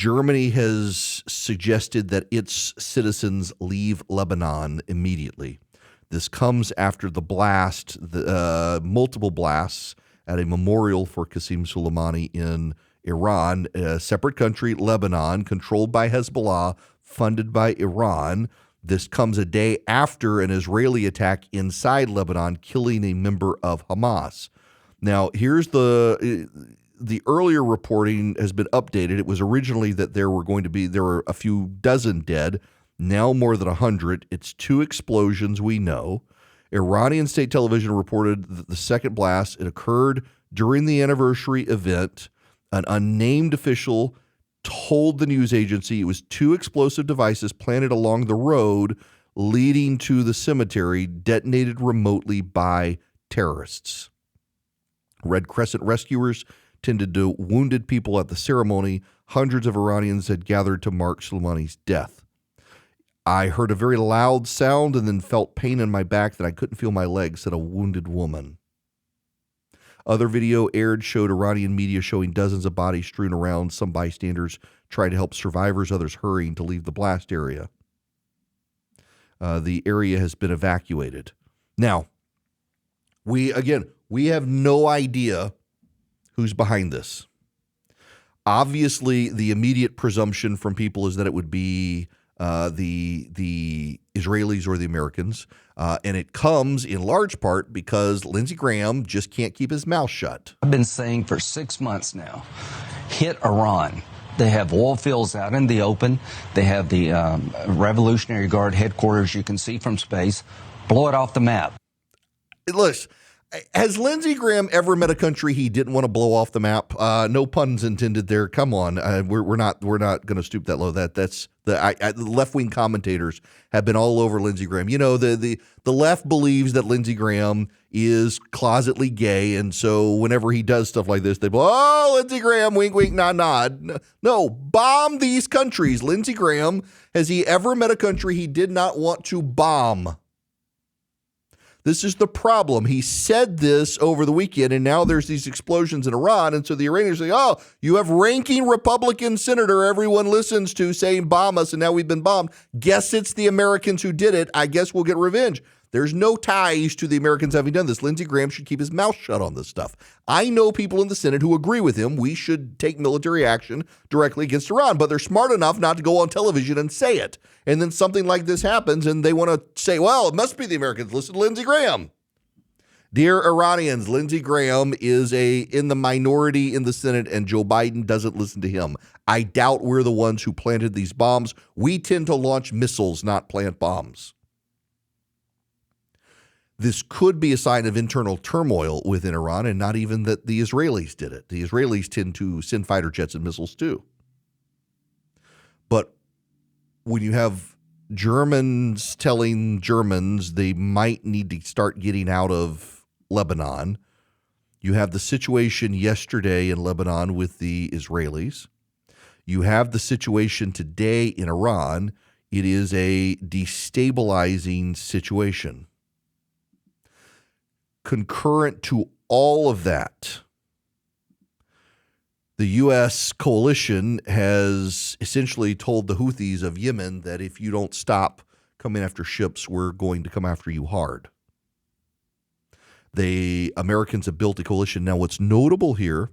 Germany has suggested that its citizens leave Lebanon immediately. This comes after the multiple blasts at a memorial for Qasem Soleimani in Iran, a separate country, Lebanon, controlled by Hezbollah, funded by Iran. This comes a day after an Israeli attack inside Lebanon, killing a member of Hamas. Now, here's the earlier reporting has been updated. It was originally that there were a few dozen dead, now more than 100. It's 2 explosions we know. Iranian state television reported that the second blast, it occurred during the anniversary event. An unnamed official told the news agency it was 2 explosive devices planted along the road leading to the cemetery, detonated remotely by terrorists. Red Crescent rescuers tended to wounded people at the ceremony. Hundreds of Iranians had gathered to mark Soleimani's death. I heard a very loud sound and then felt pain in my back that I couldn't feel my legs, said a wounded woman. Other video aired showed Iranian media showing dozens of bodies strewn around. Some bystanders tried to help survivors, others hurrying to leave the blast area. The area has been evacuated. Now, we have no idea who's behind this. Obviously, the immediate presumption from people is that it would be the Israelis or the Americans, and it comes in large part because Lindsey Graham just can't keep his mouth shut. I've been saying for 6 months now, hit Iran. They have oil fields out in the open. They have the Revolutionary Guard headquarters you can see from space. Blow it off the map. Listen, has Lindsey Graham ever met a country he didn't want to blow off the map? No puns intended there. Come on, we're not going to stoop that low. That's the left-wing commentators have been all over Lindsey Graham. You know, the left believes that Lindsey Graham is closetly gay, and so whenever he does stuff like this, they go, "Oh, Lindsey Graham, wink, wink, nod, nod." No, bomb these countries. Lindsey Graham, has he ever met a country he did not want to bomb? This is the problem. He said this over the weekend, and now there's these explosions in Iran. And so the Iranians say, oh, you have ranking Republican senator everyone listens to saying bomb us, and now we've been bombed. Guess it's the Americans who did it. I guess we'll get revenge. There's no ties to the Americans having done this. Lindsey Graham should keep his mouth shut on this stuff. I know people in the Senate who agree with him. We should take military action directly against Iran, but they're smart enough not to go on television and say it. And then something like this happens, and they want to say, well, it must be the Americans. Listen to Lindsey Graham. Dear Iranians, Lindsey Graham is in the minority in the Senate, and Joe Biden doesn't listen to him. I doubt we're the ones who planted these bombs. We tend to launch missiles, not plant bombs. This could be a sign of internal turmoil within Iran, and not even that the Israelis did it. The Israelis tend to send fighter jets and missiles too. But when you have Germans telling Germans they might need to start getting out of Lebanon, you have the situation yesterday in Lebanon with the Israelis. You have the situation today in Iran. It is a destabilizing situation. Concurrent to all of that, the U.S. coalition has essentially told the Houthis of Yemen that if you don't stop coming after ships, we're going to come after you hard. The Americans have built a coalition. Now, what's notable here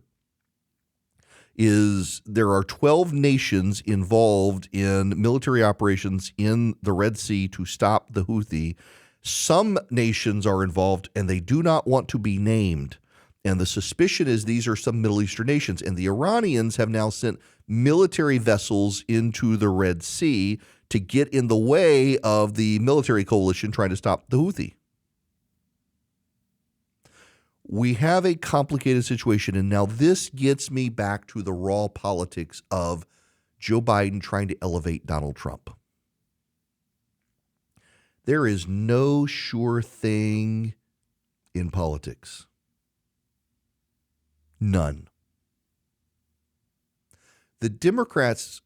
is there are 12 nations involved in military operations in the Red Sea to stop the Houthi. Some nations are involved, and they do not want to be named. And the suspicion is these are some Middle Eastern nations. And the Iranians have now sent military vessels into the Red Sea to get in the way of the military coalition trying to stop the Houthi. We have a complicated situation, and now this gets me back to the raw politics of Joe Biden trying to elevate Donald Trump. There is no sure thing in politics. None. The Democrats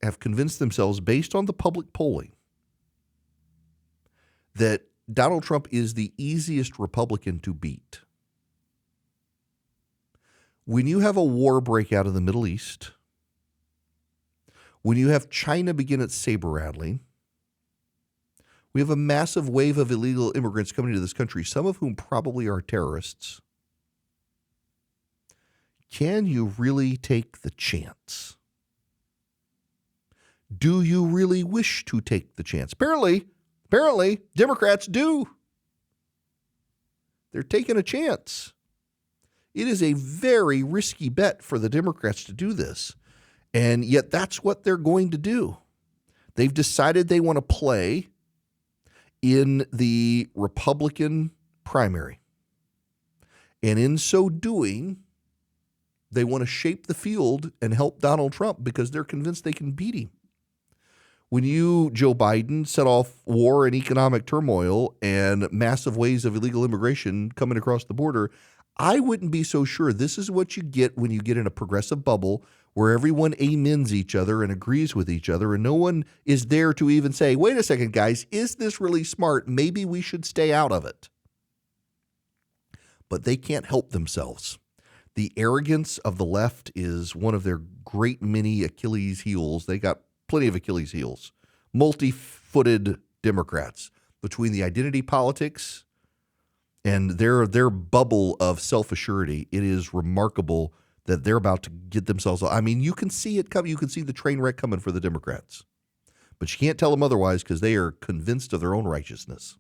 have convinced themselves, based on the public polling, that Donald Trump is the easiest Republican to beat. When you have a war break out in the Middle East, When you have China begin its saber rattling, we have a massive wave of illegal immigrants coming to this country, some of whom probably are terrorists. Can you really take the chance? Do you really wish to take the chance? Apparently, Democrats do. They're taking a chance. It is a very risky bet for the Democrats to do this. And yet that's what they're going to do. They've decided they want to play in the Republican primary. And in so doing, they want to shape the field and help Donald Trump because they're convinced they can beat him. When you, Joe Biden, set off war and economic turmoil and massive waves of illegal immigration coming across the border, I wouldn't be so sure. This is what you get when you get in a progressive bubble where everyone amens each other and agrees with each other, and no one is there to even say, wait a second, guys, is this really smart? Maybe we should stay out of it. But they can't help themselves. The arrogance of the left is one of their great many Achilles heels. They got plenty of Achilles heels. Multi-footed Democrats between the identity politics and their bubble of self-assurity. It is remarkable that they're about to get themselves. I mean, you can see it coming. You can see the train wreck coming for the Democrats. But you can't tell them otherwise because they are convinced of their own righteousness.